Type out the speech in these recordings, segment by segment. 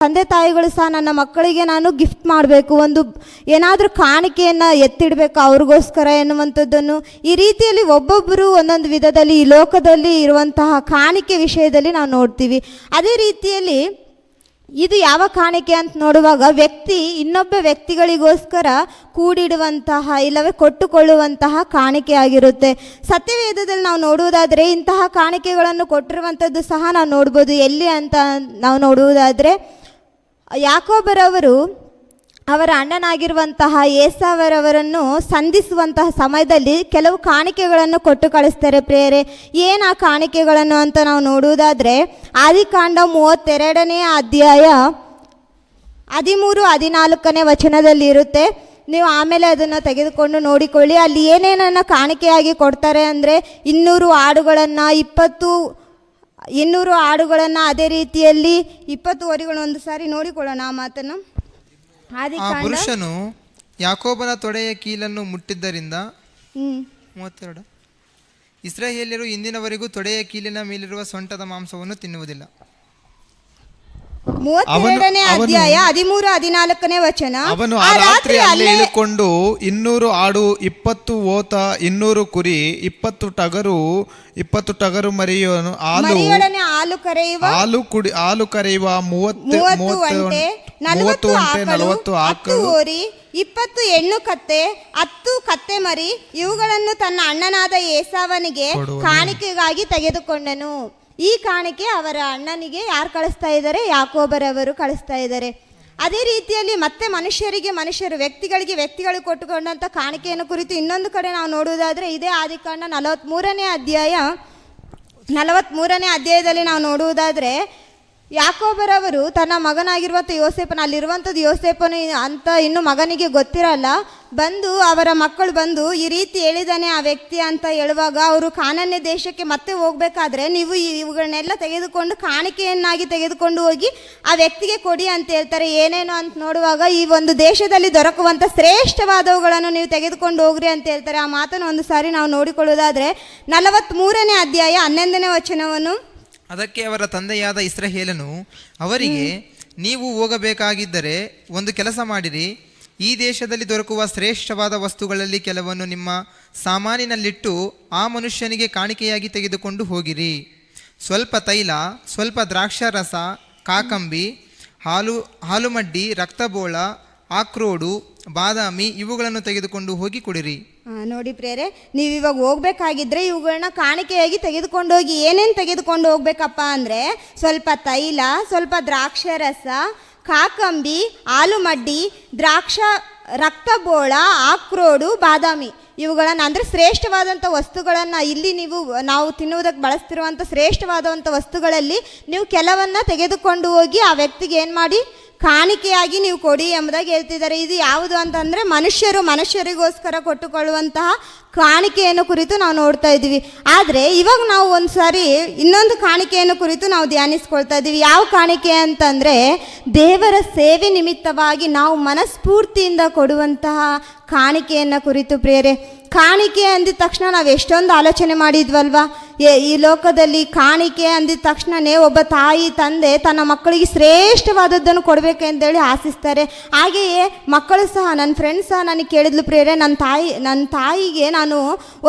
ತಂದೆ ತಾಯಿಗಳು ಸಹ ನನ್ನ ಮಕ್ಕಳಿಗೆ ನಾನು ಗಿಫ್ಟ್ ಮಾಡಬೇಕು, ಒಂದು ಏನಾದರೂ ಕಾಣಿಕೆಯನ್ನು ಎತ್ತಿಡಬೇಕು ಅವ್ರಿಗೋಸ್ಕರ ಎನ್ನುವಂಥದ್ದನ್ನು ಈ ರೀತಿಯಲ್ಲಿ ಒಬ್ಬೊಬ್ಬರು ಒಂದೊಂದು ವಿಧದಲ್ಲಿ ಈ ಲೋಕದಲ್ಲಿ ಇರುವಂತಹ ಕಾಣಿಕೆ ವಿಷಯದಲ್ಲಿ ನಾವು ನೋಡ್ತೀವಿ. ಅದೇ ರೀತಿಯಲ್ಲಿ ಇದು ಯಾವ ಕಾಣಿಕೆ ಅಂತ ನೋಡುವಾಗ ವ್ಯಕ್ತಿ ಇನ್ನೊಬ್ಬ ವ್ಯಕ್ತಿಗಳಿಗೋಸ್ಕರ ಕೂಡಿಡುವಂತಹ ಇಲ್ಲವೇ ಕೊಟ್ಟುಕೊಳ್ಳುವಂತಹ ಕಾಣಿಕೆ ಆಗಿರುತ್ತೆ. ಸತ್ಯವೇದದಲ್ಲಿ ನಾವು ನೋಡುವುದಾದರೆ ಇಂತಹ ಕಾಣಿಕೆಗಳನ್ನು ಕೊಟ್ಟಿರುವಂಥದ್ದು ಸಹ ನಾವು ನೋಡ್ಬೋದು. ಎಲ್ಲಿ ಅಂತ ನಾವು ನೋಡುವುದಾದರೆ ಯಾಕೋಬರವರು ಅವರ ಅಣ್ಣನಾಗಿರುವಂತಹ ಏಸಾವರವರನ್ನು ಸಂಧಿಸುವಂತಹ ಸಮಯದಲ್ಲಿ ಕೆಲವು ಕಾಣಿಕೆಗಳನ್ನು ಕೊಟ್ಟು ಕಳಿಸ್ತಾರೆ ಪ್ರಿಯರೇ. ಏನು ಆ ಕಾಣಿಕೆಗಳನ್ನು ಅಂತ ನಾವು ನೋಡುವುದಾದರೆ ಆದಿಕಾಂಡ 32ನೇ ಅಧ್ಯಾಯ 13-14 ವಚನದಲ್ಲಿ ಇರುತ್ತೆ. ನೀವು ಆಮೇಲೆ ಅದನ್ನು ತೆಗೆದುಕೊಂಡು ನೋಡಿಕೊಳ್ಳಿ. ಅಲ್ಲಿ ಏನೇನನ್ನು ಕಾಣಿಕೆಯಾಗಿ ಕೊಡ್ತಾರೆ ಅಂದರೆ 200 ಆಡುಗಳನ್ನು 200 ಆಡುಗಳನ್ನು, ಅದೇ ರೀತಿಯಲ್ಲಿ 20 ಹೋರಿಗಳನ್ನು. ಒಂದು ಸಾರಿ ನೋಡಿಕೊಳ್ಳೋಣ ಆ ಮಾತನ್ನು. ಆ ಪುರುಷನು ಯಾಕೋಬನ ತೊಡೆಯ ಕೀಲನ್ನು ಮುಟ್ಟಿದ್ದರಿಂದ 32 ಇಸ್ರಾಯೇಲ್ಯರು ಇಂದಿನವರೆಗೂ ತೊಡೆಯ ಕೀಲಿನ ಮೇಲಿರುವ ಸೊಂಟದ ಮಾಂಸವನ್ನು ತಿನ್ನುವುದಿಲ್ಲ. 32ನೇ ಅಧ್ಯಾಯ 13-14 ವಚನ. ಅವನು ಆ ರಾತ್ರಿ ಅಲ್ಲೇ ಇಳಿದುಕೊಂಡು 200 ಆಡು, 20 ಓತ, 200 ಕುರಿ, 20 ಟಗರು ಮರಿಯನ್ನು ಹಾಲು ಕರೆಯುವ 30 ಒಂಟೆ, 40 ಆಕಳು, 20 ಹೆಣ್ಣು ಕತ್ತೆ, 10 ಕತ್ತೆ ಮರಿ, ಇವುಗಳನ್ನು ತನ್ನ ಅಣ್ಣನಾದ ಏಸಾವನಿಗೆ ಕಾಣಿಕೆಗಾಗಿ ತೆಗೆದುಕೊಂಡನು. ಈ ಕಾಣಿಕೆ ಅವರ ಅಣ್ಣನಿಗೆ ಯಾರು ಕಳಿಸ್ತಾ ಇದ್ದಾರೆ? ಯಾಕೋಬರವರು ಕಳಿಸ್ತಾ ಇದ್ದಾರೆ. ಅದೇ ರೀತಿಯಲ್ಲಿ ಮತ್ತೆ ಮನುಷ್ಯರು ವ್ಯಕ್ತಿಗಳು ಕೊಟ್ಟುಕೊಂಡಂಥ ಕಾಣಿಕೆಯನ್ನು ಕುರಿತು ಇನ್ನೊಂದು ಕಡೆ ನಾವು ನೋಡುವುದಾದರೆ ಇದೇ ಆದಿಕಾಂಡ 43ನೇ ಅಧ್ಯಾಯದಲ್ಲಿ ನಾವು ನೋಡುವುದಾದರೆ ಯಾಕೋಬರವರು ತನ್ನ ಮಗನಾಗಿರುವಂಥ ಯೋಸೇಪನ, ಅಲ್ಲಿರುವಂಥದ್ದು ಯೋಸೇಪನು ಅಂತ ಇನ್ನು ಮಗನಿಗೆ ಗೊತ್ತಿರಲ್ಲ, ಅವರ ಮಕ್ಕಳು ಬಂದು ಈ ರೀತಿ ಹೇಳಿದಾನೆ ಆ ವ್ಯಕ್ತಿ ಅಂತ ಹೇಳುವಾಗ ಅವರು ಕಾನಾನ್ಯ ದೇಶಕ್ಕೆ ಮತ್ತೆ ಹೋಗ್ಬೇಕಾದ್ರೆ ನೀವು ಇವುಗಳನ್ನೆಲ್ಲ ತೆಗೆದುಕೊಂಡು ಕಾಣಿಕೆಯನ್ನಾಗಿ ತೆಗೆದುಕೊಂಡು ಹೋಗಿ ಆ ವ್ಯಕ್ತಿಗೆ ಕೊಡಿ ಅಂತ ಹೇಳ್ತಾರೆ. ಏನೇನು ಅಂತ ನೋಡುವಾಗ ಈ ಒಂದು ದೇಶದಲ್ಲಿ ದೊರಕುವಂಥ ಶ್ರೇಷ್ಠವಾದವುಗಳನ್ನು ನೀವು ತೆಗೆದುಕೊಂಡು ಹೋಗ್ರಿ ಅಂತ ಹೇಳ್ತಾರೆ. ಆ ಮಾತನ್ನು ಒಂದು ಸಾರಿ ನಾವು ನೋಡಿಕೊಳ್ಳುವುದಾದರೆ 43ನೇ ಅಧ್ಯಾಯ 11ನೇ ವಚನವನ್ನು. ಅದಕ್ಕೆ ಅವರ ತಂದೆಯಾದ ಇಸ್ರಾಯೇಲನು ಅವರಿಗೆ, ನೀವು ಹೋಗಬೇಕಾಗಿದ್ದರೆ ಒಂದು ಕೆಲಸ ಮಾಡಿರಿ, ಈ ದೇಶದಲ್ಲಿ ದೊರಕುವ ಶ್ರೇಷ್ಠವಾದ ವಸ್ತುಗಳಲ್ಲಿ ಕೆಲವನ್ನು ನಿಮ್ಮ ಸಾಮಾನಿನಲ್ಲಿಟ್ಟು ಆ ಮನುಷ್ಯನಿಗೆ ಕಾಣಿಕೆಯಾಗಿ ತೆಗೆದುಕೊಂಡು ಹೋಗಿರಿ. ಸ್ವಲ್ಪ ತೈಲ, ಸ್ವಲ್ಪ ದ್ರಾಕ್ಷಾರಸ, ಕಾಕಂಬಿ, ಹಾಲುಮಡ್ಡಿ, ರಕ್ತಬೋಳ, ಆಕ್ರೋಡು, ಬಾದಾಮಿ ಇವುಗಳನ್ನು ತೆಗೆದುಕೊಂಡು ಹೋಗಿ ಕುಡಿರಿ. ನೋಡಿ ಪ್ರಿಯರೇ, ನೀವು ಇವಾಗ ಹೋಗ್ಬೇಕಾಗಿದ್ರೆ ಇವುಗಳನ್ನ ಕಾಣಿಕೆಯಾಗಿ ತೆಗೆದುಕೊಂಡು ಹೋಗಿ. ಏನೇನು ತೆಗೆದುಕೊಂಡು ಹೋಗ್ಬೇಕಪ್ಪ ಅಂದರೆ ಸ್ವಲ್ಪ ತೈಲ, ಸ್ವಲ್ಪ ದ್ರಾಕ್ಷಾರಸ, ಕಾಕಂಬಿ, ಆಲೂಮಡ್ಡಿ, ರಕ್ತಬೋಳ, ಆಕ್ರೋಡು, ಬಾದಾಮಿ ಇವುಗಳನ್ನು ಅಂದರೆ ಶ್ರೇಷ್ಠವಾದಂಥ ವಸ್ತುಗಳನ್ನು ಇಲ್ಲಿ ನಾವು ತಿನ್ನುವುದಕ್ಕೆ ಬಳಸ್ತಿರುವಂಥ ಶ್ರೇಷ್ಠವಾದಂಥ ವಸ್ತುಗಳಲ್ಲಿ ನೀವು ಕೆಲವನ್ನು ತೆಗೆದುಕೊಂಡು ಹೋಗಿ ಆ ವ್ಯಕ್ತಿಗೆ ಏನು ಮಾಡಿ ಕಾಣಿಕೆಯಾಗಿ ನೀವು ಕೊಡಿ ಎಂಬುದಾಗಿ ಹೇಳ್ತಿದ್ದಾರೆ. ಇದು ಯಾವುದು ಅಂತಂದರೆ ಮನುಷ್ಯರಿಗೋಸ್ಕರ ಕೊಟ್ಟುಕೊಳ್ಳುವಂತಹ ಕಾಣಿಕೆಯನ್ನು ಕುರಿತು ನಾವು ನೋಡ್ತಾ ಇದ್ದೀವಿ. ಆದರೆ ಇವಾಗ ನಾವು ಒಂದು ಸಾರಿ ಇನ್ನೊಂದು ಕಾಣಿಕೆಯನ್ನು ಕುರಿತು ನಾವು ಧ್ಯಾನಿಸ್ಕೊಳ್ತಾ ಇದ್ದೀವಿ. ಯಾವ ಕಾಣಿಕೆ ಅಂತಂದರೆ ದೇವರ ಸೇವೆ ನಿಮಿತ್ತವಾಗಿ ನಾವು ಮನಸ್ಫೂರ್ತಿಯಿಂದ ಕೊಡುವಂತಹ ಕಾಣಿಕೆಯನ್ನು ಕುರಿತು ಪ್ರಿಯರೇ. ಕಾಣಿಕೆ ಅಂದಿದ ತಕ್ಷಣ ನಾವು ಎಷ್ಟೊಂದು ಆಲೋಚನೆ ಮಾಡಿದ್ವಲ್ವಾ. ಈ ಲೋಕದಲ್ಲಿ ಕಾಣಿಕೆ ಅಂದಿದ ತಕ್ಷಣವೇ ಒಬ್ಬ ತಾಯಿ ತಂದೆ ತನ್ನ ಮಕ್ಕಳಿಗೆ ಶ್ರೇಷ್ಠವಾದದ್ದನ್ನು ಕೊಡಬೇಕೆಂದೇಳಿ ಆಶಿಸ್ತಾರೆ. ಹಾಗೆಯೇ ಮಕ್ಕಳು ಸಹ, ನನ್ನ ಫ್ರೆಂಡ್ಸ್ ಸಹ ನನಗೆ ಕೇಳಿದ್ಲು ಪ್ರಿಯರೇ, ನನ್ನ ತಾಯಿಗೆ ನಾನು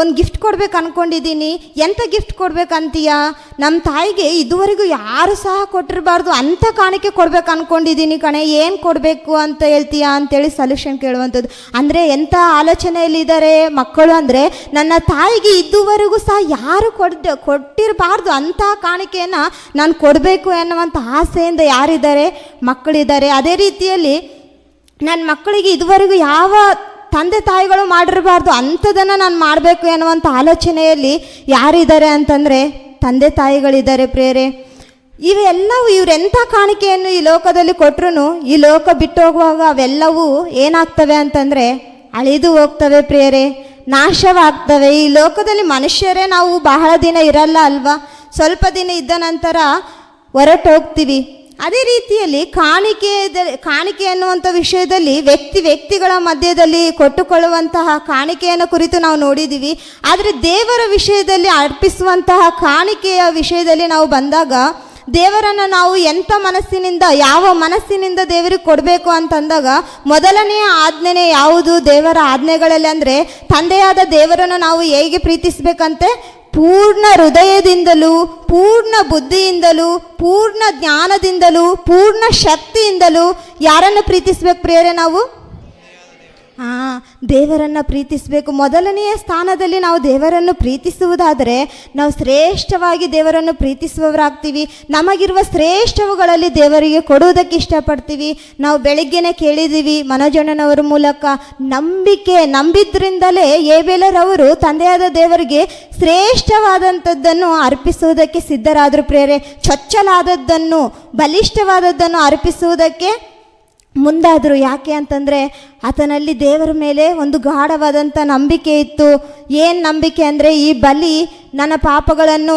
ಒಂದು ಗಿಫ್ಟ್ ಕೊಡ್ಬೇಕು ಅಂದ್ಕೊಂಡಿದ್ದೀನಿ. ಎಂಥ ಗಿಫ್ಟ್ ಕೊಡ್ಬೇಕಂತೀಯ? ನಮ್ಮ ತಾಯಿಗೆ ಇದುವರೆಗೂ ಯಾರು ಸಹ ಕೊಟ್ಟಿರಬಾರ್ದು ಅಂಥ ಕಾಣಿಕೆ ಕೊಡ್ಬೇಕು ಅಂದ್ಕೊಂಡಿದ್ದೀನಿ ಕಣೆ, ಏನು ಕೊಡಬೇಕು ಅಂತ ಹೇಳ್ತೀಯಾ ಅಂತೇಳಿ ಸೊಲ್ಯೂಷನ್ ಕೇಳುವಂಥದ್ದು. ಅಂದರೆ ಎಂಥ ಆಲೋಚನೆಯಲ್ಲಿದ್ದಾರೆ ಮಕ್ಕಳು ಅಂದರೆ, ನನ್ನ ತಾಯಿಗೆ ಇದುವರೆಗೂ ಸಹ ಯಾರು ಕೊಟ್ಟಿರಬಾರ್ದು ಅಂಥ ಕಾಣಿಕೆಯನ್ನು ನಾನು ಕೊಡಬೇಕು ಎನ್ನುವಂಥ ಆಸೆಯಿಂದ ಯಾರಿದ್ದಾರೆ? ಮಕ್ಕಳಿದ್ದಾರೆ. ಅದೇ ರೀತಿಯಲ್ಲಿ ನನ್ನ ಮಕ್ಕಳಿಗೆ ಇದುವರೆಗೂ ಯಾವ ತಂದೆ ತಾಯಿಗಳು ಮಾಡಿರಬಾರ್ದು ಅಂಥದನ್ನು ನಾನು ಮಾಡಬೇಕು ಎನ್ನುವಂಥ ಆಲೋಚನೆಯಲ್ಲಿ ಯಾರಿದ್ದಾರೆ ಅಂತಂದರೆ ತಂದೆ ತಾಯಿಗಳಿದ್ದಾರೆ ಪ್ರಿಯರೇ. ಇವರೆಂಥ ಕಾಣಿಕೆಯನ್ನು ಈ ಲೋಕದಲ್ಲಿ ಕೊಟ್ಟರು ಈ ಲೋಕ ಬಿಟ್ಟು ಹೋಗುವಾಗ ಅವೆಲ್ಲವೂ ಏನಾಗ್ತವೆ ಅಂತಂದರೆ ಅಳಿದು ಹೋಗ್ತವೆ ಪ್ರಿಯರೇ, ನಾಶವಾಗ್ತವೆ. ಈ ಲೋಕದಲ್ಲಿ ಮನುಷ್ಯರೇ ನಾವು ಬಹಳ ದಿನ ಇರಲ್ಲ ಅಲ್ವಾ, ಸ್ವಲ್ಪ ದಿನ ಇದ್ದ ನಂತರ ಹೊರಟು ಹೋಗ್ತೀವಿ. ಅದೇ ರೀತಿಯಲ್ಲಿ ಕಾಣಿಕೆ ಅನ್ನುವಂಥ ವಿಷಯದಲ್ಲಿ ವ್ಯಕ್ತಿಗಳ ಮಧ್ಯದಲ್ಲಿ ಕೊಟ್ಟುಕೊಳ್ಳುವಂತಹ ಕಾಣಿಕೆಯನ್ನು ಕುರಿತು ನಾವು ನೋಡಿದ್ದೀವಿ. ಆದರೆ ದೇವರ ವಿಷಯದಲ್ಲಿ ಅರ್ಪಿಸುವಂತಹ ಕಾಣಿಕೆಯ ವಿಷಯದಲ್ಲಿ ನಾವು ಬಂದಾಗ ದೇವರನ್ನು ನಾವು ಎಂಥ ಮನಸ್ಸಿನಿಂದ, ಯಾವ ಮನಸ್ಸಿನಿಂದ ದೇವರಿಗೆ ಕೊಡಬೇಕು ಅಂತಂದಾಗ ಮೊದಲನೆಯ ಆಜ್ಞೆನೇ ಯಾವುದು ದೇವರ ಆಜ್ಞೆಗಳಲ್ಲಿ ಅಂದರೆ, ತಂದೆಯಾದ ದೇವರನ್ನು ನಾವು ಹೇಗೆ ಪ್ರೀತಿಸಬೇಕಂತೆ? ಪೂರ್ಣ ಹೃದಯದಿಂದಲೂ, ಪೂರ್ಣ ಬುದ್ಧಿಯಿಂದಲೂ, ಪೂರ್ಣ ಜ್ಞಾನದಿಂದಲೂ, ಪೂರ್ಣ ಶಕ್ತಿಯಿಂದಲೂ ಯಾರನ್ನು ಪ್ರೀತಿಸ್ಬೇಕು ಪ್ರಿಯರೇ? ನಾವು ದೇವರನ್ನು ಪ್ರೀತಿಸಬೇಕು. ಮೊದಲನೆಯ ಸ್ಥಾನದಲ್ಲಿ ನಾವು ದೇವರನ್ನು ಪ್ರೀತಿಸುವುದಾದರೆ ನಾವು ಶ್ರೇಷ್ಠವಾಗಿ ದೇವರನ್ನು ಪ್ರೀತಿಸುವವರಾಗ್ತೀವಿ. ನಮಗಿರುವ ಶ್ರೇಷ್ಠವುಗಳಲ್ಲಿ ದೇವರಿಗೆ ಕೊಡುವುದಕ್ಕೆ ಇಷ್ಟಪಡ್ತೀವಿ. ನಾವು ಬೆಳಿಗ್ಗೆನೇ ಕೇಳಿದ್ದೀವಿ ಮನೋಜಣ್ಣನವರ ಮೂಲಕ, ನಂಬಿದ್ರಿಂದಲೇ ಏಬೇಲರವರು ತಂದೆಯಾದ ದೇವರಿಗೆ ಶ್ರೇಷ್ಠವಾದಂಥದ್ದನ್ನು ಅರ್ಪಿಸುವುದಕ್ಕೆ ಸಿದ್ಧರಾದರು ಪ್ರೇರೆ. ಚೊಚ್ಚಲಾದದ್ದನ್ನು, ಬಲಿಷ್ಠವಾದದ್ದನ್ನು ಅರ್ಪಿಸುವುದಕ್ಕೆ ಮುಂದಾದರು. ಯಾಕೆ ಅಂತಂದರೆ ಆತನಲ್ಲಿ ದೇವರ ಮೇಲೆ ಒಂದು ಗಾಢವಾದಂಥ ನಂಬಿಕೆ ಇತ್ತು. ಏನು ನಂಬಿಕೆ ಅಂದರೆ, ಈ ಬಲಿ ನನ್ನ ಪಾಪಗಳನ್ನು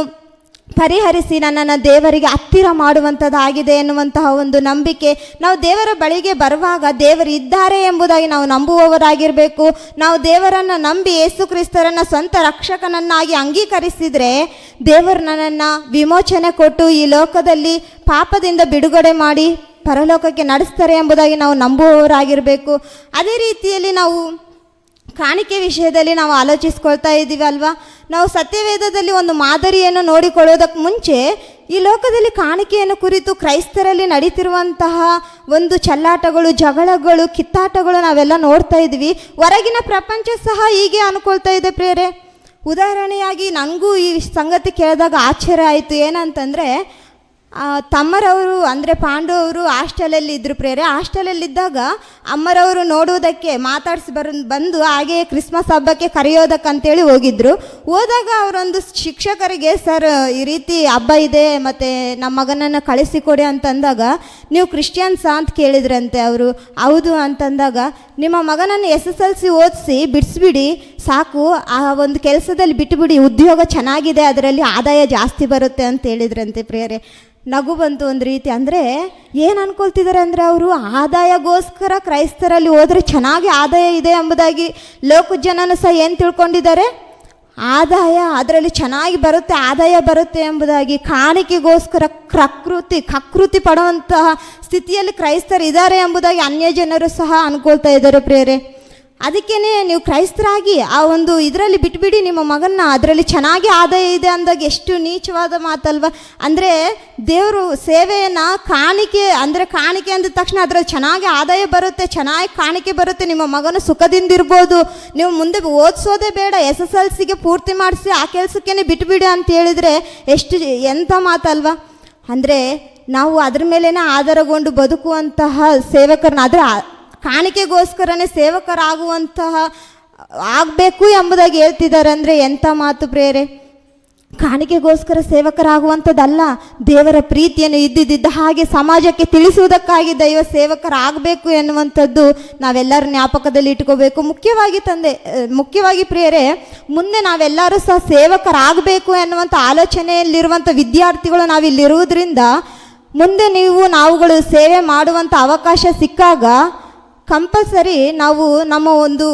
ಪರಿಹರಿಸಿ ನನ್ನನ್ನು ದೇವರಿಗೆ ಹತ್ತಿರ ಮಾಡುವಂಥದ್ದಾಗಿದೆ ಎನ್ನುವಂತಹ ಒಂದು ನಂಬಿಕೆ. ನಾವು ದೇವರ ಬಳಿಗೆ ಬರುವಾಗ ದೇವರು ಇದ್ದಾರೆ ಎಂಬುದಾಗಿ ನಾವು ನಂಬುವವರಾಗಿರಬೇಕು. ನಾವು ದೇವರನ್ನು ನಂಬಿ ಯೇಸು ಕ್ರಿಸ್ತರನ್ನು ಸ್ವಂತ ರಕ್ಷಕನನ್ನಾಗಿ ಅಂಗೀಕರಿಸಿದರೆ ದೇವರು ನನ್ನನ್ನು ವಿಮೋಚನೆ ಕೊಟ್ಟು ಈ ಲೋಕದಲ್ಲಿ ಪಾಪದಿಂದ ಬಿಡುಗಡೆ ಮಾಡಿ ಪರಲೋಕಕ್ಕೆ ನಡೆಸ್ತಾರೆ ಎಂಬುದಾಗಿ ನಾವು ನಂಬುವವರಾಗಿರಬೇಕು. ಅದೇ ರೀತಿಯಲ್ಲಿ ನಾವು ಕಾಣಿಕೆ ವಿಷಯದಲ್ಲಿ ನಾವು ಆಲೋಚಿಸ್ಕೊಳ್ತಾ ಇದ್ದೀವಿ ಅಲ್ವಾ? ನಾವು ಸತ್ಯವೇದದಲ್ಲಿ ಒಂದು ಮಾದರಿಯನ್ನು ನೋಡಿಕೊಳ್ಳೋದಕ್ಕೆ ಮುಂಚೆ ಈ ಲೋಕದಲ್ಲಿ ಕಾಣಿಕೆಯನ್ನು ಕುರಿತು ಕ್ರೈಸ್ತರಲ್ಲಿ ನಡೀತಿರುವಂತಹ ಒಂದು ಚಲ್ಲಾಟಗಳು, ಜಗಳಗಳು, ಕಿತ್ತಾಟಗಳು ನಾವೆಲ್ಲ ನೋಡ್ತಾ ಇದ್ವಿ. ಹೊರಗಿನ ಪ್ರಪಂಚ ಸಹ ಹೀಗೆ ಅನ್ಕೊಳ್ತಾ ಇದೆ ಪ್ರಿಯರೇ. ಉದಾಹರಣೆಯಾಗಿ ನನಗೂ ಈ ಸಂಗತಿ ಕೇಳಿದಾಗ ಆಶ್ಚರ್ಯ ಆಯಿತು. ಏನಂತಂದರೆ, ತಮ್ಮರವರು ಅಂದರೆ ಪಾಂಡವರು ಹಾಸ್ಟೆಲಲ್ಲಿ ಇದ್ದರು ಪ್ರೇರೆ. ಹಾಸ್ಟೆಲಲ್ಲಿದ್ದಾಗ ಅಮ್ಮರವರು ನೋಡುವುದಕ್ಕೆ ಮಾತಾಡಿಸಿ ಬಂದು ಹಾಗೆ ಕ್ರಿಸ್ಮಸ್ ಹಬ್ಬಕ್ಕೆ ಕರೆಯೋದಕ್ಕಂತೇಳಿ ಹೋಗಿದ್ದರು. ಹೋದಾಗ ಅವರೊಂದು ಶಿಕ್ಷಕರಿಗೆ, ಸರ್ ಈ ರೀತಿ ಹಬ್ಬ ಇದೆ ಮತ್ತು ನಮ್ಮ ಮಗನನ್ನು ಕಳಿಸಿಕೊಡಿ ಅಂತಂದಾಗ, ನೀವು ಕ್ರಿಶ್ಚಿಯನ್ಸಾ ಅಂತ ಕೇಳಿದ್ರಂತೆ ಅವರು. ಹೌದು ಅಂತಂದಾಗ, ನಿಮ್ಮ ಮಗನನ್ನು SSLC ಓದಿಸಿ ಬಿಡಿಸ್ಬಿಡಿ ಸಾಕು, ಆ ಒಂದು ಕೆಲಸದಲ್ಲಿ ಬಿಟ್ಟುಬಿಡಿ, ಉದ್ಯೋಗ ಚೆನ್ನಾಗಿದೆ, ಅದರಲ್ಲಿ ಆದಾಯ ಜಾಸ್ತಿ ಬರುತ್ತೆ ಅಂತ ಹೇಳಿದ್ರಂತೆ ಪ್ರಿಯರೇ. ನಗು ಬಂತು ಒಂದು ರೀತಿ. ಅಂದರೆ ಏನು ಅನ್ಕೊಳ್ತಿದ್ದಾರೆ ಅಂದರೆ, ಅವರು ಆದಾಯಗೋಸ್ಕರ ಕ್ರೈಸ್ತರಲ್ಲಿ ಹೋದರೆ ಚೆನ್ನಾಗಿ ಆದಾಯ ಇದೆ ಎಂಬುದಾಗಿ ಲೋಕ ಜನನು ಸಹ ಏನು ತಿಳ್ಕೊಂಡಿದ್ದಾರೆ? ಆದಾಯ ಅದರಲ್ಲಿ ಚೆನ್ನಾಗಿ ಬರುತ್ತೆ, ಆದಾಯ ಬರುತ್ತೆ ಎಂಬುದಾಗಿ. ಕಾಣಿಕೆಗೋಸ್ಕರ ಕಕೃತಿ ಪಡುವಂತಹ ಸ್ಥಿತಿಯಲ್ಲಿ ಕ್ರೈಸ್ತರು ಇದ್ದಾರೆ ಎಂಬುದಾಗಿ ಅನ್ಯ ಜನರು ಸಹ ಅನ್ಕೊಳ್ತಾ ಇದ್ದಾರೆ ಪ್ರಿಯರೇ. ಅದಕ್ಕೇ ನೀವು ಕ್ರೈಸ್ತರಾಗಿ ಆ ಒಂದು ಇದರಲ್ಲಿ ಬಿಟ್ಬಿಡಿ ನಿಮ್ಮ ಮಗನ್ನ, ಅದರಲ್ಲಿ ಚೆನ್ನಾಗಿ ಆದಾಯ ಇದೆ ಅಂದಾಗ ಎಷ್ಟು ನೀಚವಾದ ಮಾತಲ್ವ? ಅಂದರೆ ದೇವರು ಸೇವೆಯನ್ನು ಕಾಣಿಕೆ ಅಂದ ತಕ್ಷಣ ಅದರಲ್ಲಿ ಚೆನ್ನಾಗಿ ಆದಾಯ ಬರುತ್ತೆ, ಚೆನ್ನಾಗಿ ಕಾಣಿಕೆ ಬರುತ್ತೆ, ನಿಮ್ಮ ಮಗನ ಸುಖದಿಂದಿರ್ಬೋದು, ನೀವು ಮುಂದೆ ಓದಿಸೋದೇ ಬೇಡ, SSLCಗೆ ಪೂರ್ತಿ ಮಾಡಿಸಿ ಆ ಕೆಲಸಕ್ಕೇ ಬಿಟ್ಬಿಡಿ ಅಂತ ಹೇಳಿದರೆ ಎಂಥ ಮಾತಲ್ವ? ಅಂದರೆ ನಾವು ಅದ್ರ ಮೇಲೇ ಆಧಾರಗೊಂಡು ಬದುಕುವಂತಹ ಸೇವಕರನ್ನ, ಅದರ ಕಾಣಿಕೆಗೋಸ್ಕರನೇ ಸೇವಕರಾಗುವಂತಹ ಆಗಬೇಕು ಎಂಬುದಾಗಿ ಹೇಳ್ತಿದ್ದಾರೆ. ಅಂದರೆ ಎಂಥ ಮಾತು ಪ್ರೇರೆ! ಕಾಣಿಕೆಗೋಸ್ಕರ ಸೇವಕರಾಗುವಂಥದ್ದಲ್ಲ, ದೇವರ ಪ್ರೀತಿಯನ್ನು ಇದ್ದಿದ್ದ ಹಾಗೆ ಸಮಾಜಕ್ಕೆ ತಿಳಿಸುವುದಕ್ಕಾಗಿ ದೈವ ಸೇವಕರಾಗಬೇಕು ಎನ್ನುವಂಥದ್ದು ನಾವೆಲ್ಲರೂ ಜ್ಞಾಪಕದಲ್ಲಿ ಇಟ್ಕೋಬೇಕು. ಮುಖ್ಯವಾಗಿ ಪ್ರಿಯರೇ, ಮುಂದೆ ನಾವೆಲ್ಲರೂ ಸಹ ಸೇವಕರಾಗಬೇಕು ಎನ್ನುವಂಥ ಆಲೋಚನೆಯಲ್ಲಿರುವಂಥ ವಿದ್ಯಾರ್ಥಿಗಳು ನಾವಿಲ್ಲಿರುವುದರಿಂದ ಮುಂದೆ ನಾವುಗಳು ಸೇವೆ ಮಾಡುವಂಥ ಅವಕಾಶ ಸಿಕ್ಕಾಗ ಕಂಪಲ್ಸರಿ ನಾವು ನಮ್ಮ ಒಂದು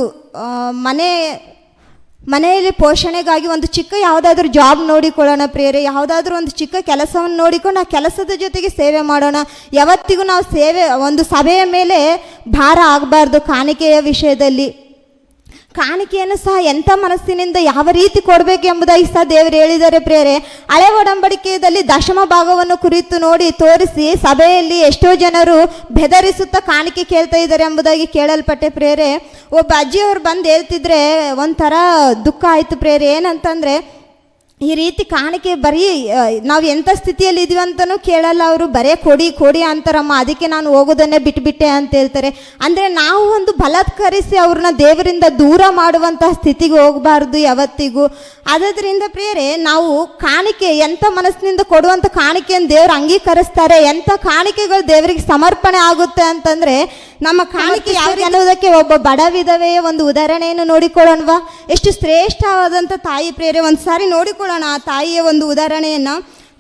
ಮನೆಯಲ್ಲಿ ಪೋಷಣೆಗಾಗಿ ಒಂದು ಚಿಕ್ಕ ಯಾವುದಾದ್ರೂ ಜಾಬ್ ನೋಡಿಕೊಳ್ಳೋಣ ಪ್ರಿಯರೇ. ಯಾವುದಾದ್ರೂ ಒಂದು ಚಿಕ್ಕ ಕೆಲಸವನ್ನು ನೋಡಿಕೊಂಡು ಆ ಕೆಲಸದ ಜೊತೆಗೆ ಸೇವೆ ಮಾಡೋಣ. ಯಾವತ್ತಿಗೂ ನಾವು ಒಂದು ಸಭೆಯ ಮೇಲೆ ಭಾರ ಆಗಬಾರ್ದು. ಕಾಣಿಕೆಯ ವಿಷಯದಲ್ಲಿ ಕಾಣಿಕೆಯನ್ನು ಸಹ ಎಂಥ ಮನಸ್ಸಿನಿಂದ ಯಾವ ರೀತಿ ಕೊಡಬೇಕು ಎಂಬುದಾಗಿ ಸಹ ದೇವರು ಹೇಳಿದ್ದಾರೆ ಪ್ರಿಯರೇ. ಹಳೆ ಒಡಂಬಡಿಕೆಯಲ್ಲಿ ದಶಮ ಭಾಗವನ್ನು ಕುರಿತು ತೋರಿಸಿ ಸಭೆಯಲ್ಲಿ ಎಷ್ಟೋ ಜನರು ಬೆದರಿಸುತ್ತಾ ಕಾಣಿಕೆ ಕೇಳ್ತಾ ಇದ್ದಾರೆ ಎಂಬುದಾಗಿ ಕೇಳಲ್ಪಟ್ಟೆ ಪ್ರಿಯರೇ. ಒಬ್ಬ ಅಜ್ಜಿಯವರು ಬಂದು ಹೇಳ್ತಿದ್ರೆ ಒಂಥರ ದುಃಖ ಆಯಿತು ಪ್ರಿಯರೇ. ಏನಂತಂದರೆ, ಈ ರೀತಿ ಕಾಣಿಕೆ ಬರೀ ನಾವು ಎಂಥ ಸ್ಥಿತಿಯಲ್ಲಿ ಇದೀವಿ ಅಂತಲೂ ಕೇಳಲ್ಲ ಅವರು, ಬರೇ ಕೊಡಿ ಅಂತಾರಮ್ಮ, ಅದಕ್ಕೆ ನಾನು ಹೋಗೋದನ್ನೇ ಬಿಟ್ಟುಬಿಟ್ಟೆ ಅಂತ ಹೇಳ್ತಾರೆ. ಅಂದರೆ ನಾವು ಒಂದು ಬಲಾತ್ಕರಿಸಿ ಅವ್ರನ್ನ ದೇವರಿಂದ ದೂರ ಮಾಡುವಂತಹ ಸ್ಥಿತಿಗೆ ಹೋಗಬಾರ್ದು ಯಾವತ್ತಿಗೂ. ಅದರಿಂದ ಪ್ರಿಯರೇ, ನಾವು ಕಾಣಿಕೆ ಎಂಥ ಮನಸ್ಸಿನಿಂದ ಕೊಡುವಂಥ ಕಾಣಿಕೆಯನ್ನು ದೇವರು ಅಂಗೀಕರಿಸ್ತಾರೆ. ಎಂಥ ಕಾಣಿಕೆಗಳು ದೇವರಿಗೆ ಸಮರ್ಪಣೆ ಆಗುತ್ತೆ ಅಂತಂದರೆ, ನಮ್ಮ ಕಾಣಿಕೆ ಯಾವ ಅನ್ನೋದಕ್ಕೆ ಒಬ್ಬ ಬಡ ವಿಧವೆಯ ಒಂದು ಉದಾಹರಣೆಯನ್ನು ನೋಡಿಕೊಳ್ಳೋಣವಾ? ಎಷ್ಟು ಶ್ರೇಷ್ಠವಾದಂಥ ತಾಯಿ ಪ್ರಿಯರೇ. ಒಂದು ಸಾರಿ ನೋಡಿಕೊಳ್ಳೋಣ ಆ ತಾಯಿಯ ಒಂದು ಉದಾಹರಣೆಯನ್ನು.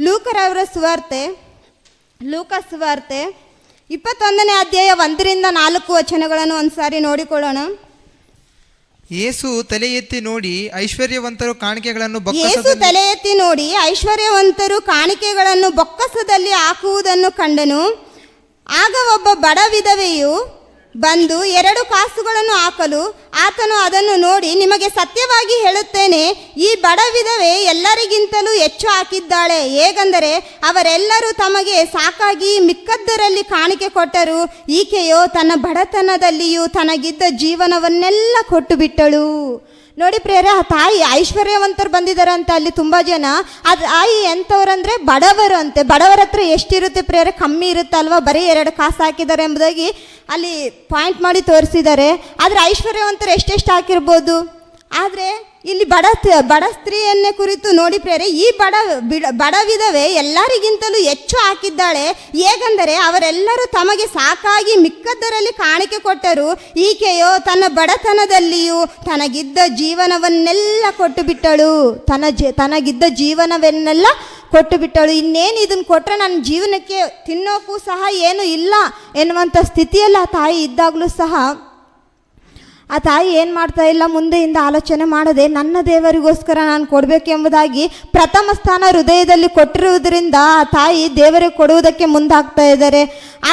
ಲೂಕರವರ ಸುವಾರ್ತೆ 21ನೇ ಅಧ್ಯಾಯ 1 ರಿಂದ 4 ವಚನಗಳನ್ನು ಒಂದು ಸಾರಿ ನೋಡಿಕೊಳ್ಳೋಣ. ಯೇಸು ತಲೆ ಎತ್ತಿ ನೋಡಿ ಐಶ್ವರ್ಯವಂತರು ಕಾಣಿಕೆಗಳನ್ನು ಯೇಸು ಬೊಕ್ಕಸದಲ್ಲಿ ತಲೆ ಎತ್ತಿ ನೋಡಿ ಐಶ್ವರ್ಯವಂತರು ಕಾಣಿಕೆಗಳನ್ನು ಬೊಕ್ಕಸದಲ್ಲಿ ಹಾಕುವುದನ್ನು ಕಂಡನು. ಆಗ ಒಬ್ಬ ಬಡ ವಿಧವೆಯು ಬಂದು 2 ಕಾಸುಗಳನ್ನು ಹಾಕಲು ಆತನು ಅದನ್ನು ನೋಡಿ, ನಿಮಗೆ ಸತ್ಯವಾಗಿ ಹೇಳುತ್ತೇನೆ, ಈ ಬಡ ವಿಧವೆ ಎಲ್ಲರಿಗಿಂತಲೂ ಹೆಚ್ಚು ಹಾಕಿದ್ದಾಳೆ. ಹೇಗೆಂದರೆ ಅವರೆಲ್ಲರೂ ತಮಗೆ ಸಾಕಾಗಿ ಮಿಕ್ಕದ್ದರಲ್ಲಿ ಕಾಣಿಕೆ ಕೊಟ್ಟರು, ಈಕೆಯೋ ತನ್ನ ಬಡತನದಲ್ಲಿಯೂ ತನಗಿದ್ದ ಜೀವನವನ್ನೆಲ್ಲ ಕೊಟ್ಟು ಬಿಟ್ಟಳು. ನೋಡಿ ಪ್ರೇರೆ, ಆ ತಾಯಿ ಐಶ್ವರ್ಯವಂತರು ಬಂದಿದ್ದಾರಂತೆ ಅಲ್ಲಿ ತುಂಬ ಜನ. ಆ ತಾಯಿ ಎಂಥವ್ರಂದರೆ ಬಡವರು ಅಂತೆ. ಬಡವರ ಹತ್ರ ಎಷ್ಟಿರುತ್ತೆ ಪ್ರೇರೆ? ಕಮ್ಮಿ ಇರುತ್ತಲ್ವ, ಬರೀ 2 ಕಾಸು ಹಾಕಿದ್ದಾರೆ ಎಂಬುದಾಗಿ ಅಲ್ಲಿ ಪಾಯಿಂಟ್ ಮಾಡಿ ತೋರಿಸಿದ್ದಾರೆ. ಆದರೆ ಐಶ್ವರ್ಯವಂತರು ಎಷ್ಟೆಷ್ಟು ಹಾಕಿರ್ಬೋದು. ಆದರೆ ಇಲ್ಲಿ ಬಡ ಸ್ತ್ರೀಯನ್ನೇ ಕುರಿತು ನೋಡಿ ಪ್ರೇರೆ, ಈ ಬಡ ವಿಧವೆ ಎಲ್ಲರಿಗಿಂತಲೂ ಹೆಚ್ಚು ಹಾಕಿದ್ದಾಳೆ. ಹೇಗೆಂದರೆ ಅವರೆಲ್ಲರೂ ತಮಗೆ ಸಾಕಾಗಿ ಮಿಕ್ಕದ್ದರಲ್ಲಿ ಕಾಣಿಕೆ ಕೊಟ್ಟರು, ಈಕೆಯೋ ತನ್ನ ಬಡತನದಲ್ಲಿಯೂ ತನಗಿದ್ದ ಜೀವನವನ್ನೆಲ್ಲ ಕೊಟ್ಟು ಬಿಟ್ಟಳು. ತನಗಿದ್ದ ಜೀವನವನ್ನೆಲ್ಲ ಕೊಟ್ಟು ಬಿಟ್ಟಳು. ಇನ್ನೇನು ಇದನ್ನು ಕೊಟ್ಟರೆ ನನ್ನ ಜೀವನಕ್ಕೆ ತಿನ್ನೋಕ್ಕೂ ಸಹ ಏನೂ ಇಲ್ಲ ಎನ್ನುವಂಥ ಸ್ಥಿತಿಯಲ್ಲಿ ಆ ತಾಯಿ ಇದ್ದಾಗಲೂ ಸಹ ಆ ತಾಯಿ ಏನು ಮಾಡ್ತಾ ಇಲ್ಲ, ಮುಂದೆಯಿಂದ ಆಲೋಚನೆ ಮಾಡದೆ ನನ್ನ ದೇವರಿಗೋಸ್ಕರ ನಾನು ಕೊಡಬೇಕೆಂಬುದಾಗಿ ಪ್ರಥಮ ಸ್ಥಾನ ಹೃದಯದಲ್ಲಿ ಕೊಟ್ಟಿರುವುದರಿಂದ ಆ ತಾಯಿ ದೇವರಿಗೆ ಕೊಡುವುದಕ್ಕೆ ಮುಂದಾಗ್ತಾ ಇದ್ದಾರೆ.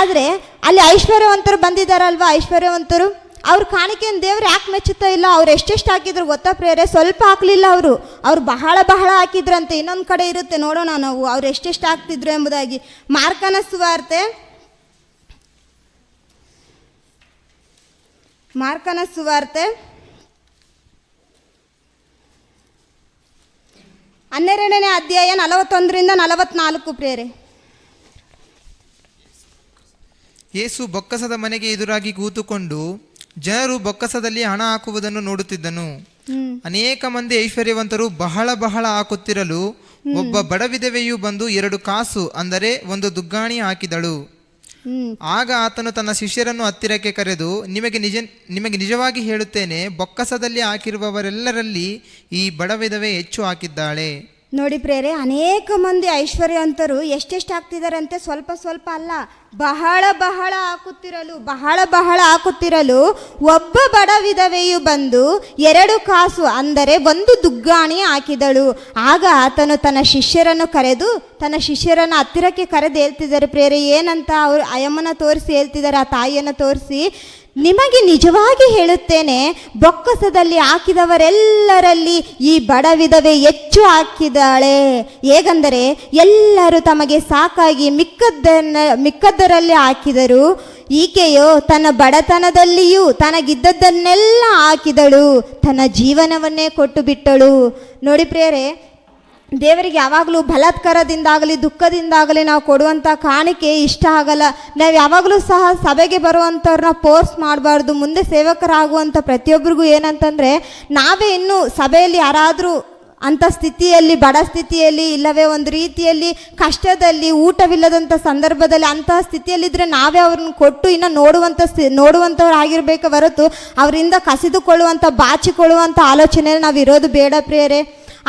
ಆದರೆ ಅಲ್ಲಿ ಐಶ್ವರ್ಯವಂತರು ಬಂದಿದ್ದಾರಲ್ವ, ಐಶ್ವರ್ಯವಂತರು ಅವ್ರ ಕಾಣಿಕೆಯನ್ನು ದೇವರು ಯಾಕೆ ಮೆಚ್ಚುತ್ತಾ ಇಲ್ಲ? ಅವ್ರು ಎಷ್ಟೆಷ್ಟು ಹಾಕಿದ್ರು ಗೊತ್ತಾ ಪ್ರೇರೆ? ಸ್ವಲ್ಪ ಹಾಕಲಿಲ್ಲ ಅವ್ರು ಬಹಳ ಹಾಕಿದ್ರಂತೆ. ಇನ್ನೊಂದು ಕಡೆ ಇರುತ್ತೆ, ನೋಡೋಣ ನಾವು ಅವ್ರು ಎಷ್ಟೆಷ್ಟು ಹಾಕ್ತಿದ್ರು ಎಂಬುದಾಗಿ. ಮಾರ್ಕನ ಸುವಾರ್ತೆ 12ನೇ ಅಧ್ಯಾಯ 41ರಿಂದ 44 ಪ್ರೇರೆ. ಯೇಸು ಬೊಕ್ಕಸದ ಮನೆಗೆ ಎದುರಾಗಿ ಕೂತುಕೊಂಡು ಜನರು ಬೊಕ್ಕಸದಲ್ಲಿ ಹಣ ಹಾಕುವುದನ್ನು ನೋಡುತ್ತಿದ್ದನು. ಅನೇಕ ಮಂದಿ ಐಶ್ವರ್ಯವಂತರು ಬಹಳ ಹಾಕುತ್ತಿರಲು ಒಬ್ಬ ಬಡ ವಿಧವೆಯು ಬಂದು 2 ಕಾಸು ಅಂದರೆ 1 ದುಗ್ಗಾಣಿ ಹಾಕಿದಳು. ಆಗ ಆತನು ತನ್ನ ಶಿಷ್ಯರನ್ನು ಹತ್ತಿರಕ್ಕೆ ಕರೆದು, ನಿಮಗೆ ನಿಜವಾಗಿ ಹೇಳುತ್ತೇನೆ, ಬೊಕ್ಕಸದಲ್ಲಿ ಹಾಕಿರುವವರೆಲ್ಲರಲ್ಲಿ ಈ ಬಡ ವಿಧವೆ ಹೆಚ್ಚು ಹಾಕಿದ್ದಾಳೆ. ನೋಡಿ ಪ್ರೇರೆ, ಅನೇಕ ಮಂದಿ ಐಶ್ವರ್ಯವಂತರು ಎಷ್ಟೆಷ್ಟು ಹಾಕ್ತಿದಾರಂತೆ? ಸ್ವಲ್ಪ ಅಲ್ಲ, ಬಹಳ ಹಾಕುತ್ತಿರಲು ಒಬ್ಬ ಬಡ ವಿಧವೆಯು ಬಂದು 2 ಕಾಸು ಅಂದರೆ 1 ದುಗ್ಗಾಣಿ ಹಾಕಿದಳು. ಆಗ ಆತನು ತನ್ನ ಶಿಷ್ಯರನ್ನು ಕರೆದು ಹತ್ತಿರಕ್ಕೆ ಕರೆದು ಹೇಳ್ತಿದ್ದಾರೆ ಪ್ರೇರೆ. ಏನಂತ ಅವರು ಅಯ್ಯಮ್ಮನ ತೋರಿಸಿ ಹೇಳ್ತಿದ್ದಾರೆ, ಆ ತಾಯಿಯನ್ನು ತೋರಿಸಿ, ನಿಮಗೆ ನಿಜವಾಗಿ ಹೇಳುತ್ತೇನೆ, ಬೊಕ್ಕಸದಲ್ಲಿ ಹಾಕಿದವರೆಲ್ಲರಲ್ಲಿ ಈ ಬಡ ವಿಧವೆ ಹೆಚ್ಚು ಹಾಕಿದ್ದಾಳೆ. ಹೇಗೆಂದರೆ ಎಲ್ಲರೂ ತಮಗೆ ಸಾಕಾಗಿ ಮಿಕ್ಕದ್ದರಲ್ಲಿ ಹಾಕಿದರು, ಈಕೆಯೋ ತನ್ನ ಬಡತನದಲ್ಲಿಯೂ ತನಗಿದ್ದದ್ದನ್ನೆಲ್ಲ ಹಾಕಿದಳು, ತನ್ನ ಜೀವನವನ್ನೇ ಕೊಟ್ಟು ಬಿಟ್ಟಳು. ನೋಡಿ ಪ್ರೇರೆ, ದೇವರಿಗೆ ಯಾವಾಗಲೂ ಬಲಾತ್ಕಾರದಿಂದಾಗಲಿ ದುಃಖದಿಂದಾಗಲಿ ನಾವು ಕೊಡುವಂಥ ಕಾಣಿಕೆ ಇಷ್ಟ ಆಗಲ್ಲ. ನಾವು ಯಾವಾಗಲೂ ಸಹ ಸಭೆಗೆ ಬರುವಂಥವ್ರನ್ನ ಫೋರ್ಸ್ ಮಾಡಬಾರ್ದು. ಮುಂದೆ ಸೇವಕರಾಗುವಂಥ ಪ್ರತಿಯೊಬ್ಬರಿಗೂ ಏನಂತಂದರೆ, ನಾವೇ ಇನ್ನೂ ಸಭೆಯಲ್ಲಿ ಯಾರಾದರೂ ಅಂಥ ಸ್ಥಿತಿಯಲ್ಲಿ, ಬಡ ಸ್ಥಿತಿಯಲ್ಲಿ, ಇಲ್ಲವೇ ಒಂದು ರೀತಿಯಲ್ಲಿ ಕಷ್ಟದಲ್ಲಿ, ಊಟವಿಲ್ಲದಂಥ ಸಂದರ್ಭದಲ್ಲಿ ಅಂತಹ ಸ್ಥಿತಿಯಲ್ಲಿದ್ದರೆ ನಾವೇ ಅವ್ರನ್ನ ಕೊಟ್ಟು ಇನ್ನು ನೋಡುವಂಥವ್ರು ಆಗಿರಬೇಕು ಹೊರತು ಅವರಿಂದ ಕಸಿದುಕೊಳ್ಳುವಂಥ ಬಾಚಿಕೊಳ್ಳುವಂಥ ಆಲೋಚನೆಯಲ್ಲಿ ನಾವು ಇರೋದು ಬೇಡ ಪ್ರಿಯರೇ.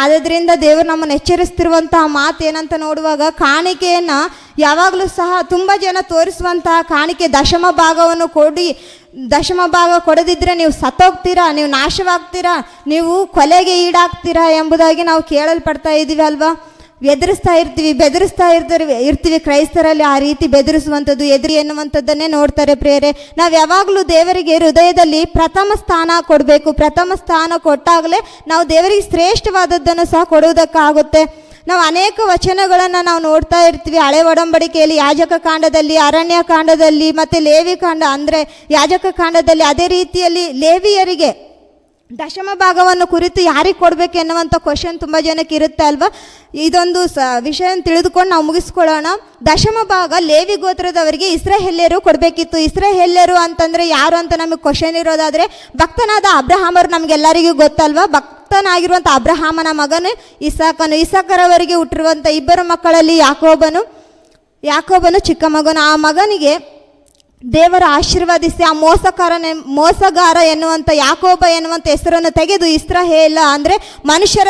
ಆದ್ದರಿಂದ ದೇವರು ನಮ್ಮನ್ನು ಎಚ್ಚರಿಸ್ತಿರುವಂತಹ ಮಾತು ಏನಂತ ನೋಡುವಾಗ, ಕಾಣಿಕೆಯನ್ನು ಯಾವಾಗಲೂ ಸಹ ತುಂಬ ಜನ ತೋರಿಸುವಂತಹ ಕಾಣಿಕೆ ದಶಮ ಭಾಗವನ್ನು ಕೊಡದಿದ್ದರೆ ನೀವು ಸತ್ತೋಗ್ತೀರಾ, ನೀವು ನಾಶವಾಗ್ತೀರಾ, ನೀವು ಕೊಲೆಗೆ ಈಡಾಗ್ತೀರಾ ಎಂಬುದಾಗಿ ನಾವು ಕೇಳಲ್ಪಡ್ತಾ ಇದ್ದೀವಿ ಅಲ್ವಾ. ಬೆದರಿಸ್ತಾ ಇರ್ತೀವಿ ಕ್ರೈಸ್ತರಲ್ಲಿ. ಆ ರೀತಿ ಬೆದರಿಸುವಂಥದ್ದು, ಎದುರಿ ಎನ್ನುವಂಥದ್ದನ್ನೇ ನೋಡ್ತಾರೆ ಪ್ರಿಯರೇ. ನಾವು ಯಾವಾಗಲೂ ದೇವರಿಗೆ ಹೃದಯದಲ್ಲಿ ಪ್ರಥಮ ಸ್ಥಾನ ಕೊಡಬೇಕು. ಪ್ರಥಮ ಸ್ಥಾನ ಕೊಟ್ಟಾಗಲೇ ನಾವು ದೇವರಿಗೆ ಶ್ರೇಷ್ಠವಾದದ್ದನ್ನು ಸಹ ಕೊಡುವುದಕ್ಕಾಗುತ್ತೆ. ನಾವು ಅನೇಕ ವಚನಗಳನ್ನು ನಾವು ನೋಡ್ತಾ ಇರ್ತೀವಿ. ಹಳೆ ಒಡಂಬಡಿಕೆಯಲ್ಲಿ ಯಾಜಕ ಕಾಂಡದಲ್ಲಿ, ಅರಣ್ಯ ಕಾಂಡದಲ್ಲಿ ಮತ್ತು ಲೇವಿ ಕಾಂಡ ಅಂದರೆ ಯಾಜಕ ಕಾಂಡದಲ್ಲಿ, ಅದೇ ರೀತಿಯಲ್ಲಿ ಲೇವಿಯರಿಗೆ ದಶಮ ಭಾಗವನ್ನು ಕುರಿತು ಯಾರಿಗೆ ಕೊಡಬೇಕು ಎನ್ನುವಂಥ ಕ್ವಶನ್ ತುಂಬ ಜನಕ್ಕೆ ಇರುತ್ತೆ ಅಲ್ವಾ. ಇದೊಂದು ವಿಷಯ ತಿಳಿದುಕೊಂಡು ನಾವು ಮುಗಿಸ್ಕೊಳ್ಳೋಣ. ದಶಮ ಭಾಗ ಲೇವಿ ಗೋತ್ರದವರಿಗೆ ಇಸ್ರಾಯೇಲ್ಯರು ಕೊಡಬೇಕಿತ್ತು. ಇಸ್ರಾಯೇಲ್ಯರು ಅಂತಂದರೆ ಯಾರು ಅಂತ ನಮಗೆ ಕ್ವಶನ್ ಇರೋದಾದರೆ, ಭಕ್ತನಾದ ಅಬ್ರಹಾಮರು ನಮಗೆಲ್ಲರಿಗೂ ಗೊತ್ತಲ್ವಾ. ಭಕ್ತನಾಗಿರುವಂಥ ಅಬ್ರಹಾಮನ ಮಗನು ಇಸಾಕರವರಿಗೆ ಹುಟ್ಟಿರುವಂಥ 2 ಮಕ್ಕಳಲ್ಲಿ ಯಾಕೋಬನು ಚಿಕ್ಕ ಮಗನು. ಆ ಮಗನಿಗೆ ದೇವರು ಆಶೀರ್ವಾದಿಸಿ ಆ ಮೋಸಗಾರ ಎನ್ನುವಂಥ ಯಾಕೋಬ ಎನ್ನುವಂಥ ಹೆಸರನ್ನು ತೆಗೆದು ಇಸ್ರಾಯೇಲ ಅಂದರೆ ಮನುಷ್ಯರ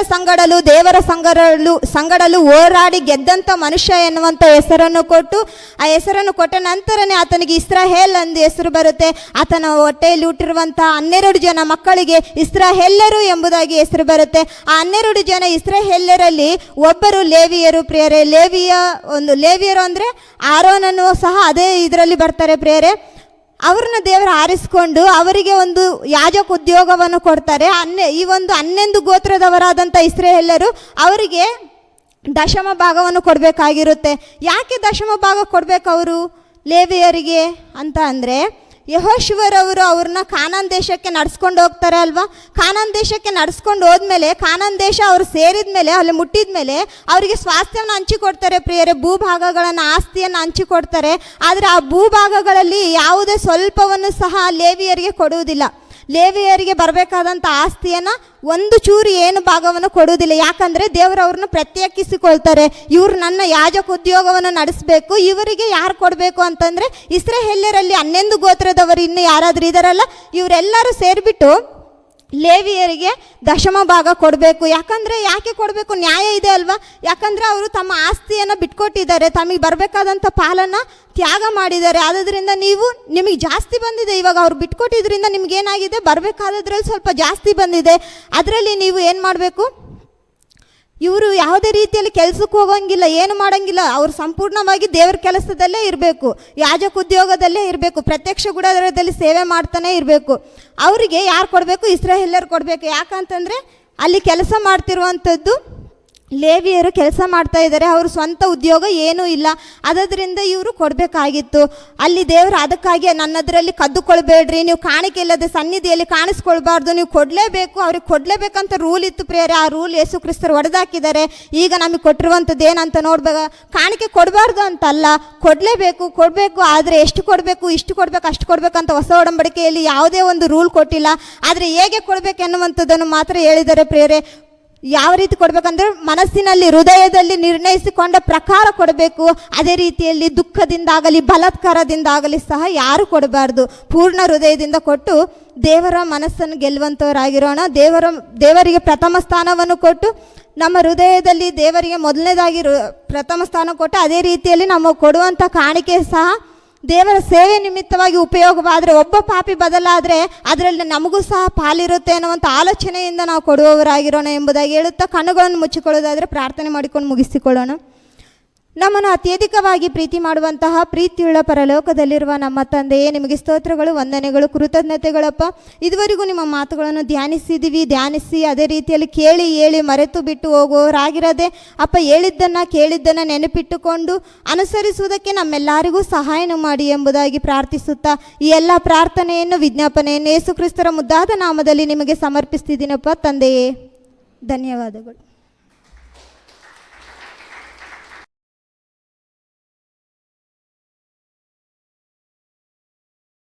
ಸಂಗಡಲು ಹೋರಾಡಿ ಗೆದ್ದಂಥ ಮನುಷ್ಯ ಎನ್ನುವಂಥ ಹೆಸರನ್ನು ಕೊಟ್ಟು, ಆ ಹೆಸರನ್ನು ಕೊಟ್ಟ ನಂತರನೇ ಆತನಿಗೆ ಇಸ್ರಾಯೇಲ್ ಎಂದು ಹೆಸರು ಬರುತ್ತೆ. ಆತನ ಹೊಟ್ಟೆಯಲ್ಲಿ ಹುಟ್ಟಿರುವಂಥ 12 ಜನ ಮಕ್ಕಳಿಗೆ ಇಸ್ರಾಯೇಲ್ಯರು ಎಂಬುದಾಗಿ ಹೆಸರು ಬರುತ್ತೆ. ಆ 12 ಜನ ಇಸ್ರಾಯೇಲ್ಯರಲ್ಲಿ ಒಬ್ಬರು ಲೇವಿಯರು ಪ್ರಿಯರೇ. ಲೇವಿಯರು ಅಂದರೆ ಆರೋನನ್ನು ಸಹ ಅದೇ ಇದರಲ್ಲಿ ಬರ್ತಾರೆ ಪ್ರಿಯರೇ. ಅವ್ರನ್ನ ದೇವರು ಆರಿಸ್ಕೊಂಡು ಅವರಿಗೆ ಒಂದು ಯಾಜಕ ಉದ್ಯೋಗವನ್ನು ಕೊಡ್ತಾರೆ. ಈ ಒಂದು 11 ಗೋತ್ರದವರಾದಂಥ ಇಸ್ರಾಯೇಲ್ಯರು ಅವರಿಗೆ ದಶಮ ಭಾಗವನ್ನು ಕೊಡಬೇಕಾಗಿರುತ್ತೆ. ಯಾಕೆ ದಶಮ ಭಾಗ ಕೊಡಬೇಕು ಅವರು ಲೇವಿಯರಿಗೆ ಅಂತ ಅಂದರೆ, ಯೆಹೋಶುವರವರು ಅವ್ರನ್ನ ಕಾನಾನ್ ದೇಶಕ್ಕೆ ನಡ್ಸ್ಕೊಂಡು ಹೋಗ್ತಾರೆ ಅಲ್ವಾ. ಕಾನಾನ್ ದೇಶಕ್ಕೆ ನಡ್ಸ್ಕೊಂಡು ಹೋದ್ಮೇಲೆ, ಕಾನಾನ್ ದೇಶ ಅವರು ಸೇರಿದ ಮೇಲೆ, ಅಲ್ಲಿ ಮುಟ್ಟಿದ ಮೇಲೆ ಅವರಿಗೆ ಸ್ವಾಸ್ಥ್ಯವನ್ನು ಹಂಚಿಕೊಡ್ತಾರೆ ಪ್ರಿಯರೇ. ಭೂಭಾಗಗಳನ್ನು, ಆಸ್ತಿಯನ್ನು ಹಂಚಿಕೊಡ್ತಾರೆ. ಆದರೆ ಆ ಭೂಭಾಗಗಳಲ್ಲಿ ಯಾವುದೇ ಸ್ವಲ್ಪವನ್ನು ಸಹ ಲೇವಿಯರಿಗೆ ಕೊಡುವುದಿಲ್ಲ. ಲೇವಿಯರಿಗೆ ಬರಬೇಕಾದಂಥ ಆಸ್ತಿಯನ್ನು ಒಂದು ಚೂರು ಏನು ಭಾಗವನ್ನು ಕೊಡುವುದಿಲ್ಲ. ಯಾಕಂದರೆ ದೇವರು ಅವ್ರನ್ನ ಪ್ರತ್ಯೇಕಿಸಿಕೊಳ್ತಾರೆ. ಇವರು ನನ್ನ ಯಾಜಕ ಉದ್ಯೋಗವನ್ನು ನಡೆಸಬೇಕು. ಇವರಿಗೆ ಯಾರು ಕೊಡಬೇಕು ಅಂತಂದರೆ ಇಸ್ರಾಯೇಲ್ಯರಲ್ಲಿ 11 ಗೋತ್ರದವರು ಇನ್ನು ಯಾರಾದರೂ ಇದ್ದಾರಲ್ಲ, ಇವರೆಲ್ಲರೂ ಸೇರಿಬಿಟ್ಟು ಲೇವಿಯರಿಗೆ ದಶಮ ಭಾಗ ಕೊಡಬೇಕು. ಯಾಕೆ ಕೊಡಬೇಕು? ನ್ಯಾಯ ಇದೆ ಅಲ್ವಾ. ಯಾಕಂದರೆ ಅವರು ತಮ್ಮ ಆಸ್ತಿಯನ್ನು ಬಿಟ್ಕೊಟ್ಟಿದ್ದಾರೆ, ತಮಗೆ ಬರಬೇಕಾದಂಥ ಪಾಲನ್ನು ತ್ಯಾಗ ಮಾಡಿದ್ದಾರೆ. ಆದ್ದರಿಂದ ನಿಮಗೆ ಜಾಸ್ತಿ ಬಂದಿದೆ. ಇವಾಗ ಅವ್ರು ಬಿಟ್ಕೊಟ್ಟಿದ್ರಿಂದ ನಿಮಗೇನಾಗಿದೆ, ಬರಬೇಕಾದ್ರಲ್ಲಿ ಸ್ವಲ್ಪ ಜಾಸ್ತಿ ಬಂದಿದೆ. ಅದರಲ್ಲಿ ನೀವು ಏನು ಮಾಡಬೇಕು? ಇವರು ಯಾವುದೇ ರೀತಿಯಲ್ಲಿ ಕೆಲಸಕ್ಕೆ ಹೋಗೋಂಗಿಲ್ಲ, ಏನು ಮಾಡೋಂಗಿಲ್ಲ. ಅವರು ಸಂಪೂರ್ಣವಾಗಿ ದೇವರ ಕೆಲಸದಲ್ಲೇ ಇರಬೇಕು, ಯಾಜಕ ಉದ್ಯೋಗದಲ್ಲೇ ಇರಬೇಕು, ಪ್ರತ್ಯಕ್ಷ ಗುಡಾರದಲ್ಲಿ ಸೇವೆ ಮಾಡ್ತಾನೆ ಇರಬೇಕು. ಅವರಿಗೆ ಯಾರು ಕೊಡಬೇಕು? ಇಸ್ರಾಯೇಲ್ಯರು ಕೊಡಬೇಕು. ಯಾಕಂತಂದರೆ ಅಲ್ಲಿ ಕೆಲಸ ಮಾಡ್ತಿರುವಂಥದ್ದು ಲೇವಿಯರು ಕೆಲಸ ಮಾಡ್ತಾ ಇದ್ದಾರೆ. ಅವರು ಸ್ವಂತ ಉದ್ಯೋಗ ಏನೂ ಇಲ್ಲ. ಅದರಿಂದ ಇವರು ಕೊಡಬೇಕಾಗಿತ್ತು. ಅಲ್ಲಿ ದೇವರು ಅದಕ್ಕಾಗಿ ನನ್ನದರಲ್ಲಿ ಕದ್ದುಕೊಳ್ಬೇಡ್ರಿ, ನೀವು ಕಾಣಿಕೆ ಇಲ್ಲದೆ ಸನ್ನಿಧಿಯಲ್ಲಿ ಕಾಣಿಸ್ಕೊಳ್ಬಾರ್ದು, ನೀವು ಕೊಡಲೇಬೇಕು, ಅವ್ರಿಗೆ ಕೊಡಲೇಬೇಕಂತ ರೂಲ್ ಇತ್ತು ಪ್ರಿಯರೇ. ಆ ರೂಲ್ ಯೇಸು ಕ್ರಿಸ್ತರು ಹೊಡೆದಾಕಿದ್ದಾರೆ. ಈಗ ನಮಗೆ ಕೊಟ್ಟಿರುವಂಥದ್ದು ಏನಂತ ನೋಡ್ಬೇಕು, ಕಾಣಿಕೆ ಕೊಡಬಾರ್ದು ಅಂತಲ್ಲ, ಕೊಡಬೇಕು. ಆದರೆ ಎಷ್ಟು ಕೊಡಬೇಕು, ಇಷ್ಟು ಕೊಡಬೇಕು, ಅಷ್ಟು ಕೊಡಬೇಕಂತ ಹೊಸ ಒಡಂಬಡಿಕೆಯಲ್ಲಿ ಯಾವುದೇ ಒಂದು ರೂಲ್ ಕೊಟ್ಟಿಲ್ಲ. ಆದರೆ ಹೇಗೆ ಕೊಡಬೇಕು ಎನ್ನುವಂಥದ್ದನ್ನು ಮಾತ್ರ ಹೇಳಿದ್ದಾರೆ ಪ್ರಿಯರೇ. ಯಾವ ರೀತಿ ಕೊಡಬೇಕಂದ್ರೆ ಮನಸ್ಸಿನಲ್ಲಿ, ಹೃದಯದಲ್ಲಿ ನಿರ್ಣಯಿಸಿಕೊಂಡ ಪ್ರಕಾರ ಕೊಡಬೇಕು. ಅದೇ ರೀತಿಯಲ್ಲಿ ದುಃಖದಿಂದಾಗಲಿ ಬಲಾತ್ಕಾರದಿಂದಾಗಲಿ ಸಹ ಯಾರು ಕೊಡಬಾರ್ದು. ಪೂರ್ಣ ಹೃದಯದಿಂದ ಕೊಟ್ಟು ದೇವರ ಮನಸ್ಸನ್ನು ಗೆಲ್ಲುವಂಥವರಾಗಿರೋಣ. ದೇವರಿಗೆ ಪ್ರಥಮ ಸ್ಥಾನವನ್ನು ಕೊಟ್ಟು ನಮ್ಮ ಹೃದಯದಲ್ಲಿ ದೇವರಿಗೆ ಮೊದಲನೇದಾಗಿ ಪ್ರಥಮ ಸ್ಥಾನ ಕೊಟ್ಟು, ಅದೇ ರೀತಿಯಲ್ಲಿ ನಮಗೆ ಕೊಡುವಂಥ ಕಾಣಿಕೆ ಸಹ ದೇವರ ಸೇವೆ ನಿಮಿತ್ತವಾಗಿ ಉಪಯೋಗವಾದರೆ, ಒಬ್ಬ ಪಾಪಿ ಬದಲಾದರೆ ಅದರಲ್ಲಿ ನಮಗೂ ಸಹ ಪಾಲಿರುತ್ತೆ ಅನ್ನುವಂಥ ಆಲೋಚನೆಯಿಂದ ನಾವು ಕೊಡುವವರಾಗಿರೋಣ ಎಂಬುದಾಗಿ ಹೇಳುತ್ತಾ ಕಣ್ಣುಗಳನ್ನು ಮುಚ್ಚಿಕೊಳ್ಳೋದಾದರೆ ಪ್ರಾರ್ಥನೆ ಮಾಡಿಕೊಂಡು ಮುಗಿಸಿಕೊಳ್ಳೋಣ. ನಮ್ಮನ್ನು ಅತ್ಯಧಿಕವಾಗಿ ಪ್ರೀತಿ ಮಾಡುವಂತಹ ಪ್ರೀತಿಯುಳ್ಳ ಪರಲೋಕದಲ್ಲಿರುವ ನಮ್ಮ ತಂದೆಯೇ, ನಿಮಗೆ ಸ್ತೋತ್ರಗಳು, ವಂದನೆಗಳು, ಕೃತಜ್ಞತೆಗಳಪ್ಪ. ಇದುವರೆಗೂ ನಿಮ್ಮ ಮಾತುಗಳನ್ನು ಧ್ಯಾನಿಸಿ ಅದೇ ರೀತಿಯಲ್ಲಿ ಕೇಳಿ ಮರೆತು ಬಿಟ್ಟು ಹೋಗುವವರಾಗಿರದೆ ಅಪ್ಪ, ಕೇಳಿದ್ದನ್ನು ನೆನಪಿಟ್ಟುಕೊಂಡು ಅನುಸರಿಸುವುದಕ್ಕೆ ನಮ್ಮೆಲ್ಲರಿಗೂ ಸಹಾಯನ ಮಾಡಿ ಎಂಬುದಾಗಿ ಪ್ರಾರ್ಥಿಸುತ್ತಾ ಈ ಎಲ್ಲ ಪ್ರಾರ್ಥನೆಯನ್ನು, ವಿಜ್ಞಾಪನೆಯನ್ನು ಯೇಸು ಕ್ರಿಸ್ತರ ಮುದ್ದಾದ ನಾಮದಲ್ಲಿ ನಿಮಗೆ ಸಮರ್ಪಿಸ್ತಿದ್ದೀನಪ್ಪ ತಂದೆಯೇ. ಧನ್ಯವಾದಗಳು.